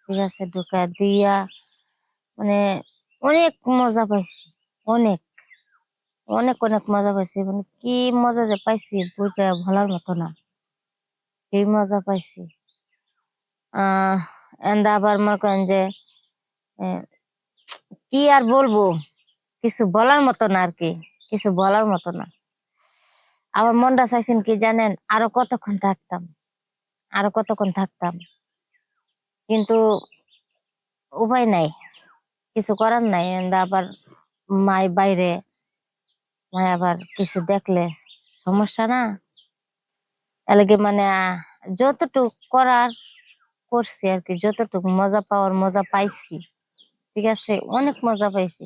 ঠিক আছে, ঢুকায় দিয়া মানে অনেক মজা পাইছি। অনেক অনেক অনেক মজা পাইছি, মানে কি মজা যে পাইছি বইটা বলার মতো না। এই মজা পাইছি। এন্ড আবার মনে করেন যে আহ, কি আর বলবো, কিছু বলার মতো না আর কি, কিছু বলার মতো না। আমার মনটা চাইছেন কি জানেন, আরো কতক্ষণ থাকতাম, আরো কতক্ষণ থাকতাম, কিন্তু উপায় নাই, কিছু করার নাই। And আবার মাই বাইরে, মাই আবার কিছু দেখলে সমস্যা না। এলাকে মানে যতটুক করার করছি আর কি, যতটুকু মজা পাওয়ার মজা পাইছি। ঠিক আছে, অনেক মজা পাইছি।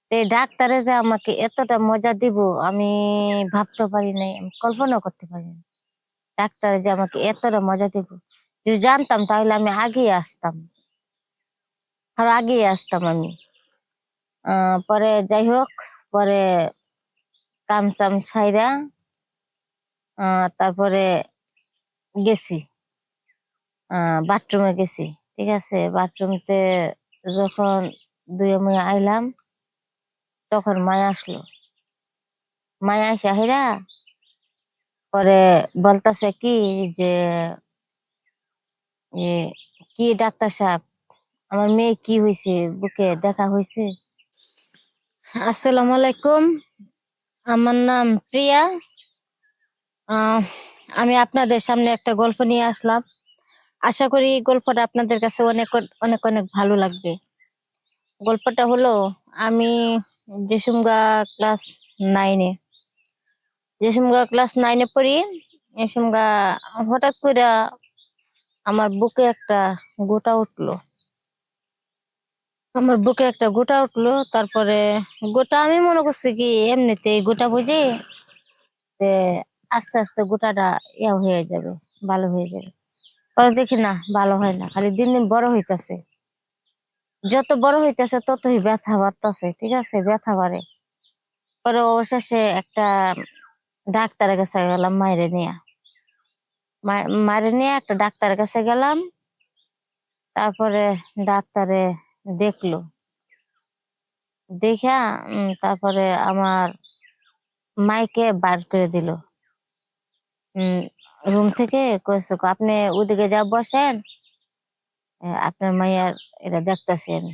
তো এই ডাক্তারে যে আমাকে এতটা মজা দিব আমি ভাবতে পারি নাই, আমি কল্পনা করতে পারি না। ডাক্তারে যে আমাকে এতটা মজা দিব, যদি জানতাম তাহলে আমি আগেই আসতাম, আর আগেই আসতাম আমি। পরে যাই হোক, পরে কাম সাম সাইরা তারপরে গেছি, বাথরুমে গেছি। ঠিক আছে, বাথরুমতে যখন দুই মুই আইলাম, তখন মায়া আসলো। মায়া আসা হেরা পরে বলতাছে কি যে এ, কি ডাক্তার সাহেব, আমার মেয়ে কি হয়েছে, বুকে দেখা হয়েছে? আসসালামু আলাইকুম, আমার নাম প্রিয়া। আহ আমি আপনাদের সামনে একটা গল্প নিয়ে আসলাম। আশা করি গল্পটা আপনাদের কাছে অনেক অনেক অনেক ভালো লাগবে। গল্পটা হলো, আমি যেসমগা ক্লাস নাইনে যেসমগা ক্লাস নাইনে পড়ি, এসমগা হঠাৎ করে আমার বুকে একটা গোটা উঠলো। তারপরে গোটা আমি মনে করছি কি এমনিতে গোটা বুঝি যে আস্তে আস্তে গোটাটা ইয়া হয়ে যাবে, ভালো হয়ে যাবে। পরে দেখি না, ভালো হয় না, খালি দিন দিন বড় হইতাছে। যত বড় হইতেছে ততই ব্যথা বাড়তেছে। ঠিক আছে, ব্যথা বাড়ে। পরে অবশেষে একটা ডাক্তারের কাছে গেলাম, মায়েরে নিয়ে একটা ডাক্তারের কাছে গেলাম। তারপরে ডাক্তারে দেখলো, দেখা তারপরে আমার মাইকে বার করে দিল রুম থেকে। কইছে আপনি ওদিকে যা বসেন, আপনার মাইয়ার এটা দেখতেছি আমি।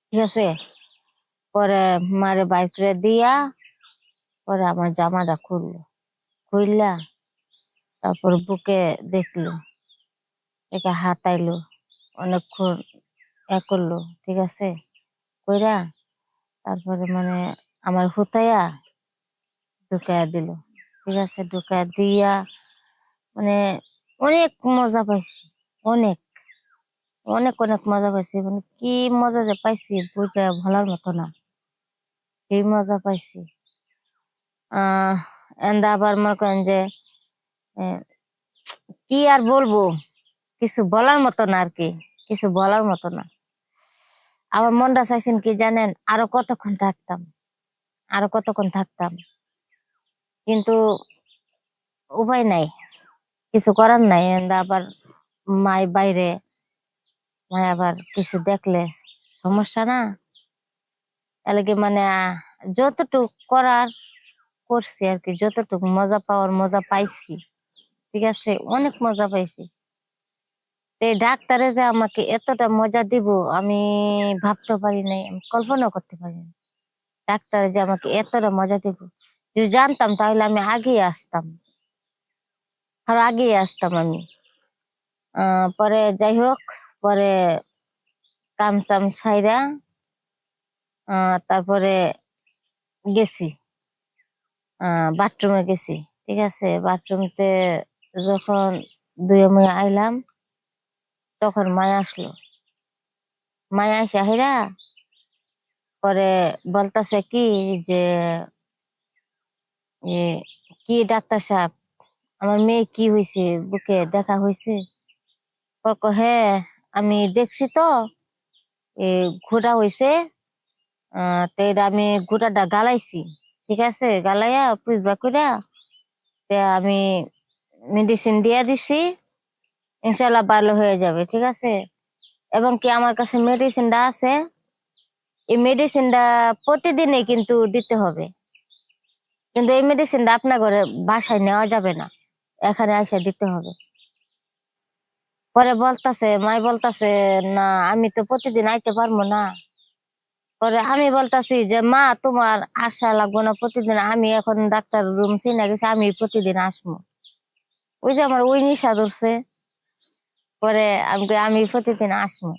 ঠিক আছে, পরে মারে বাইর করে দিয়া পরে আমার জামাটা খুললা তারপর বুকে দেখলো, একে হাতাইলো অনেকক্ষণ, করলো। ঠিক আছে, কইরা তারপরে মানে আমার হুতাইয়া ঢুকাইয়া দিল। ঠিক আছে, ঢুকাইয়া দিয়া মানে অনেক মজা পাইছি। অনেক অনেক অনেক মজা পাইছি, মানে কি মজা যে পাইছি বইটা বলার মতো না। এই মজা পাইছি। আবার মনে করেন যে আহ, কি আর বলবো, কিছু বলার মতো না আর কি, কিছু বলার মতো না। আমার মনটা চাইছেন কি জানেন, আরো কতক্ষণ থাকতাম, আরো কতক্ষণ থাকতাম, কিন্তু উপায় নাই, কিছু করার নাই। আবার মাই বাইরে, মাই আবার কিছু দেখলে সমস্যা না। এলাকে মানে যতটুক করার করছি আর কি, যতটুকু মজা পাওয়ার মজা পাইছি। ঠিক আছে, অনেক মজা পাইছি। তো এই ডাক্তারে যে আমাকে এতটা মজা দিব আমি ভাবতে পারি নাই, আমি কল্পনা করতে পারি না। ডাক্তারে যে আমাকে এতটা মজা দিব, যদি জানতাম তাহলে আমি আগেই আসতাম, আর আগেই আসতাম আমি। পরে যাই হোক, পরে কাম সাম সাইরা তারপরে গেছি, বাথরুমে গেছি। ঠিক আছে, বাথরুমতে যখন দুই মুই আইলাম, তখন মায়া আসলো। মায়া আসা হেরা পরে বলতাছে কি যে এ, কি ডাক্তার সাহেব, আমার মেয়ে কি হয়েছে, বুকে দেখা হয়েছে? হ্যাঁ, আমি দেখছি তো, ঘোটা হয়েছে। তো এটা আমি গোটাটা গালাইছি। ঠিক আছে, গালাইয়া পুষবা কইরা তে আমি মেডিসিন দিয়া দিছি। ইনশাল্লাহ ভালো হয়ে যাবে, ঠিক আছে। এবং কি আমার কাছে মেডিসিনটা আছে, এই মেডিসিনটা প্রতিদিনই কিন্তু দিতে হবে। কিন্তু এই মেডিসিনটা আপনার ঘরে বাসায় নেওয়া যাবে না, এখানে এসে দিতে হবে। পরে বলতাছে, মাই বলতাছে, না আমি তো প্রতিদিন আইতে পারবো না। পরে আমি বলতাছি যে মা তোমার আসা লাগবো না প্রতিদিন, আমি এখন ডাক্তার রুম চিনে গেছি, আমি প্রতিদিন আসবো। ওই যে আমার ওই নিশা ধরছে। পরে আমি প্রতিদিন আসবো।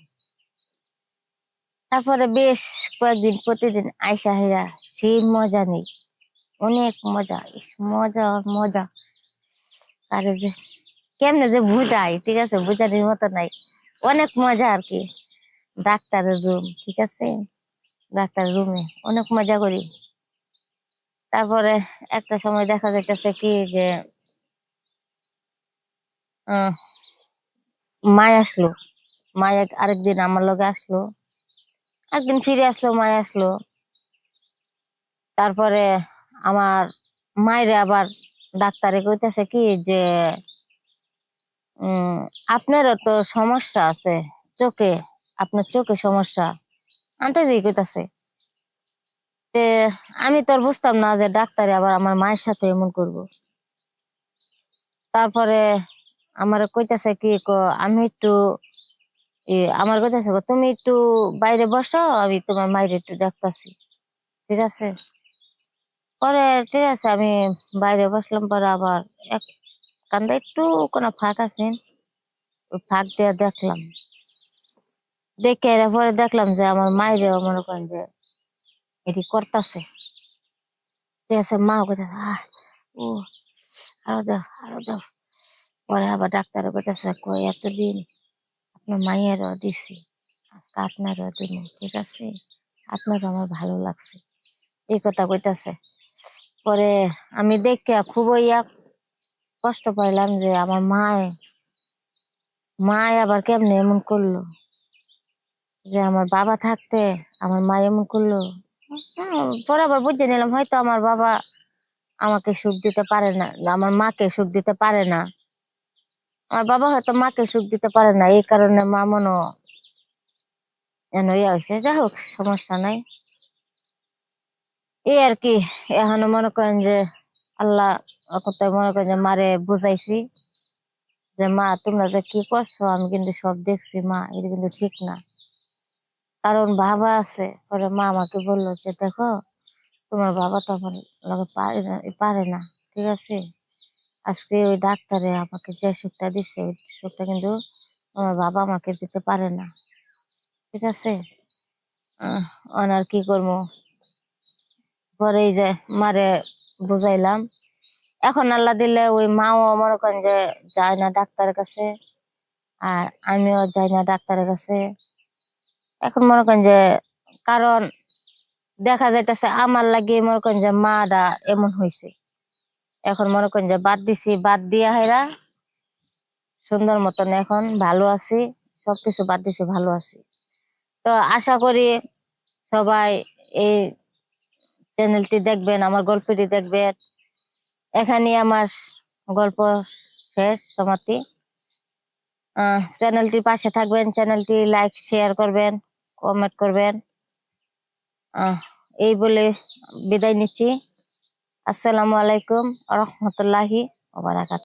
তারপরে বেশ কয়েকদিন প্রতিদিন আইসা হেরা, সেই মজা নেই, অনেক মজা, মজা আর মজা। আরে যে কেমনে যে বুঝাই, ঠিক আছে, বুঝানোর মতো নাই, অনেক মজা আর কি। ডাক্তারের রুম, ঠিক আছে, ডাক্তারের রুমে অনেক মজা করি। তারপরে একটা সময় দেখা যাইতেছে কি যে আহ মায় আসলো, মায় আরেকদিন আমার লগে আসলো, একদিন ফিরে আসলো, মায় আসলো। তারপরে আমার মায়ের আবার ডাক্তারে কইতেছে কি যে আপনারও তো সমস্যা আছে চোখে, আপনার চোখে সমস্যা আনতে যে কইতাছে। তে আমি তো আর বুঝতাম না যে ডাক্তারে আবার আমার মায়ের সাথে এমন করব। তারপরে আমার কইতাছে কি আমি একটু আমার কইতাছে তুমি একটু বাইরে বসো, আমি তোমার মায়ের একটু দেখতাছি, ঠিক আছে। পরে ঠিক আছে, আমি বাইরে বসলাম। পরে আবার এক কান্দা একটু কোনো ফাঁক আছে, ওই ফাঁক দিয়ে দেখলাম। দেখে এর পরে দেখলাম যে আমার মায়েরও মনে করেন যে এটি করতেছে, ঠিক আছে। মা কইতাছে ও আরো দাও, আরো দাও। পরে আবার ডাক্তারে কইতাছে কই এতদিন আপনার মায়েরও দিছি, আজকে আপনারও দিন, ঠিক আছে, আপনারও আমার ভালো লাগছে, এই কথা কইতাছে। পরে আমি দেখে খুবই কষ্ট পাইলাম যে আমার মায় আবার কেমনে এমন করলো, যে আমার বাবা থাকতে আমার মা এমন করলো। পরে আবার বুঝে নিলাম হয়তো আমার বাবা আমাকে সুখ দিতে পারে না, আমার মাকে সুখ দিতে পারে না, আমার বাবা হয়তো মাকে সুখ দিতে পারে না, এই কারণে মা মনো যেন ইয়ে হয়েছে। যাই হোক, সমস্যা নাই, এই আর কি। এখনো মনে করেন যে আল্লাহ কোথায় মনে করেন যে মারে বুঝাইছি যে মা তোমরা যে কি করছো আমি কিন্তু সব দেখছি, মা এটা কিন্তু ঠিক না। কারণ বাবা আছে। পরে মা আমাকে বললো যে দেখো তোমার বাবা তো আমার লগে পারে না, ঠিক আছে। আজকে ওই ডাক্তারে আমাকে যে সুখটা দিচ্ছে ওই সুখটা কিন্তু আমার বাবা আমাকে দিতে পারে না, ঠিক আছে। আর কি করবো। পরে এই যে মারে বুঝাইলাম। এখন আল্লাহ দিলে ওই মাও মনে করেন যে যায় না ডাক্তারের কাছে, আর আমিও যাই না ডাক্তারের কাছে। এখন মনে করেন যে কারণ দেখা যাইতেছে আমার লাগে মনে করেন যে মাটা এমন হয়েছে। এখন মনে করেন যে বাদ দিছি, বাদ দিয়া হেরা সুন্দর মতন এখন ভালো আছি, সবকিছু বাদ দিছি, ভালো আছি। তো আশা করি সবাই এই চ্যানেলটি দেখবেন, আমার গল্পটি দেখবেন। এখানে আমার গল্প শেষ, সমাপ্তি। চ্যানেলটির পাশে থাকবেন, চ্যানেলটি লাইক শেয়ার করবেন, কমেন্ট করবেন। এই বলে বিদায় নিচ্ছি। আসসালামু আলাইকুম ওয়া রাহমাতুল্লাহি ওয়া বারাকাতুহু।